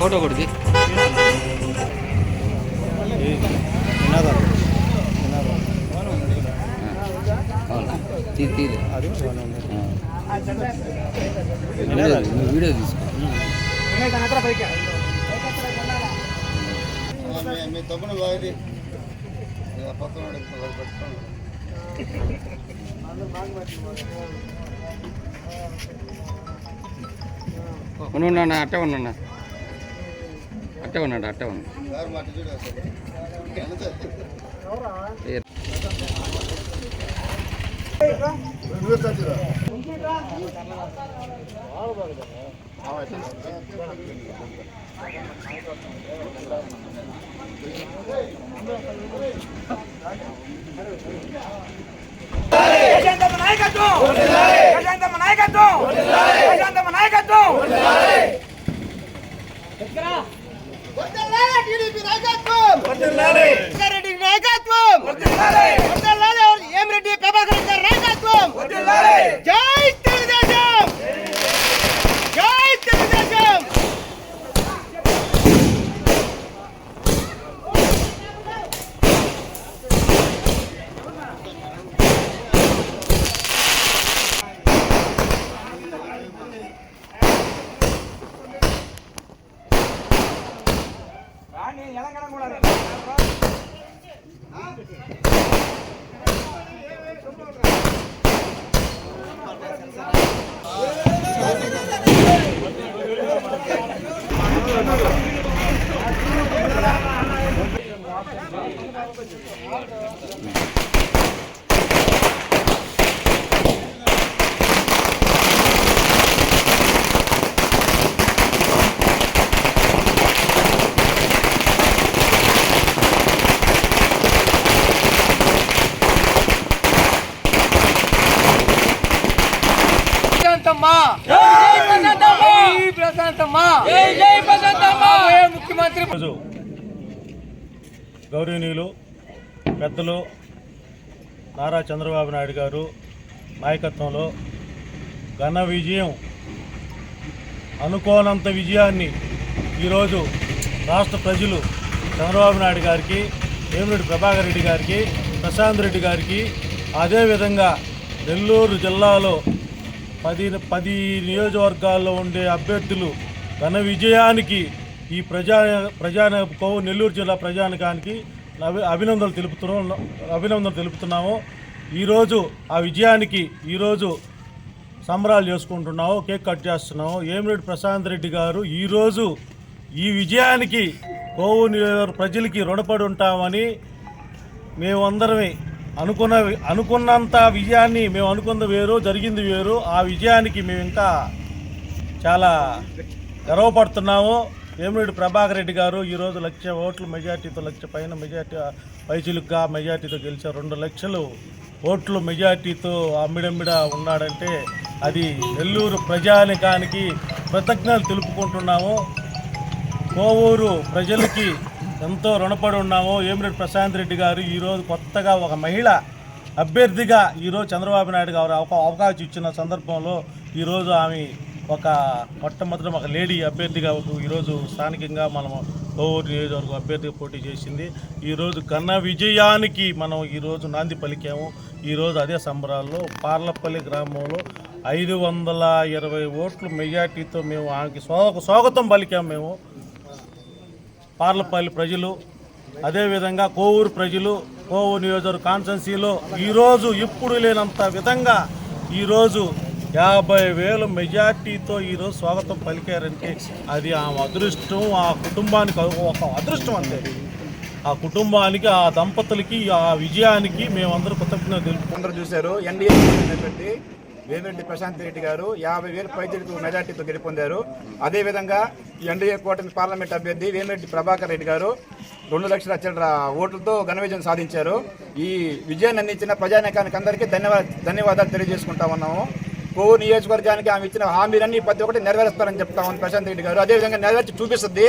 Photo కొడుది video తీసుకో ఉన్నా అట్టే ఉన్నా అట్టే ఉన్నాడు అట్టే ఉన్నా ఏమిరెడ్డి ప్రభాకర్ గారి నాయకత్వం. జై తెలుగుదేశం, జై తెలుగుదేశం. ముఖ్యమంత్రి గౌరవనీయులు పెద్దలు నారా చంద్రబాబు నాయుడు గారు నాయకత్వంలో ఘన విజయం, అనుకోనంత విజయాన్ని ఈరోజు రాష్ట్ర ప్రజలు చంద్రబాబు నాయుడు గారికి, వేమిరెడ్డి ప్రభాకర్ రెడ్డి గారికి, ప్రశాంత్ రెడ్డి గారికి, అదేవిధంగా నెల్లూరు జిల్లాలో 10 నియోజకవర్గాల్లో ఉండే అభ్యర్థులు ఘన విజయానికి ఈ నెల్లూరు జిల్లా ప్రజానికానికి అభినందనలు తెలుపుతున్నాము. ఈరోజు ఆ విజయానికి ఈరోజు సంబరాలు చేసుకుంటున్నాము, కేక్ కట్ చేస్తున్నాము. వేమిరెడ్డి ప్రశాంత్ రెడ్డి గారు ఈరోజు ఈ విజయానికి కోవూరు ప్రజలకి రుణపడి ఉంటామని మేమందరమే అనుకున్నంత విజయాన్ని మేము అనుకున్నది వేరు, జరిగింది వేరు. ఆ విజయానికి మేము ఇంకా చాలా గర్వపడుతున్నాము. వేమిరెడ్డి ప్రభాకర్ రెడ్డి గారు ఈరోజు 1,00,000 ఓట్ల మెజార్టీతో, 1,00,000 పైన పైచిలుగ్గా మెజార్టీతో గెలిచారు. 2 లక్షలు ఓట్లు మెజార్టీతో అమ్మిడమ్మిడ ఉన్నాడంటే అది నెల్లూరు ప్రజానికానికి కృతజ్ఞతలు తెలుపుకుంటున్నాము. కోవూరు ప్రజలకి ఎంతో రుణపడి ఉన్నాము. వేమిరెడ్డి ప్రశాంత్ రెడ్డి గారు ఈరోజు కొత్తగా ఒక మహిళ అభ్యర్థిగా ఈరోజు చంద్రబాబు నాయుడు గారు అవకాశం ఇచ్చిన సందర్భంలో ఈరోజు ఆమె మొట్టమొదటి ఒక లేడీ అభ్యర్థిగా ఈరోజు స్థానికంగా మనం కోవూరు నియోజకవర్గం అభ్యర్థిగా పోటీ చేసింది. ఈరోజు ఘన విజయానికి మనం ఈరోజు నాంది పలికాము. ఈరోజు అదే సంబరాల్లో పార్లపల్లి గ్రామంలో 520 ఓట్ల మెజార్టీతో మేము ఆమెకి స్వాగతం పలికాము. మేము పార్లపల్లి ప్రజలు, అదేవిధంగా కోవూరు ప్రజలు, కోవూరు నియోజకవర్గ కాన్స్టిట్యున్సీలో ఈరోజు ఎప్పుడు లేనంత విధంగా ఈరోజు 50,000 మెజార్టీతో ఈరోజు స్వాగతం పలికారంటే అది ఆ అదృష్టం, ఆ కుటుంబానికి ఒక అదృష్టం అంతే. ఆ కుటుంబానికి, ఆ దంపతులకి, ఆ విజయానికి మేమందరూ కృతజ్ఞతలు తెలుపుకుంటారు. చూశారు. ఎన్డీఏ పెట్టి వేమిరెడ్డి ప్రశాంత్ రెడ్డి గారు 50,000 పైచిలుకు మెజార్టీతో గెలుపొందారు. అదేవిధంగా ఎన్డీఏ కూటమి పార్లమెంట్ అభ్యర్థి వేమిరెడ్డి ప్రభాకర్ రెడ్డి గారు 2 లక్షల చిల్లర ఓట్లతో ఘన విజయం సాధించారు. ఈ విజయాన్ని అందించిన ప్రజానీకానికి అందరికీ ధన్యవాదాలు తెలియజేసుకుంటా ఉన్నాము. కోవూరు నియోజకవర్గానికి ఆమె ఇచ్చిన హామీలన్నీ ప్రతి ఒక్కటి నెరవేరుస్తారని చెప్తా ఉంది ప్రశాంత్ రెడ్డి గారు. అదేవిధంగా నెరవేర్చి చూపిస్తుంది.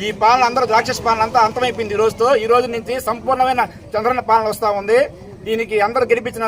ఈ పాలన అందరూ రాక్షస పాలన అంతా అంతమైపోయింది. ఈ రోజు నుంచి సంపూర్ణమైన చంద్రన్న పాలన వస్తూ ఉంది. దీనికి అందరూ గెలిపించిన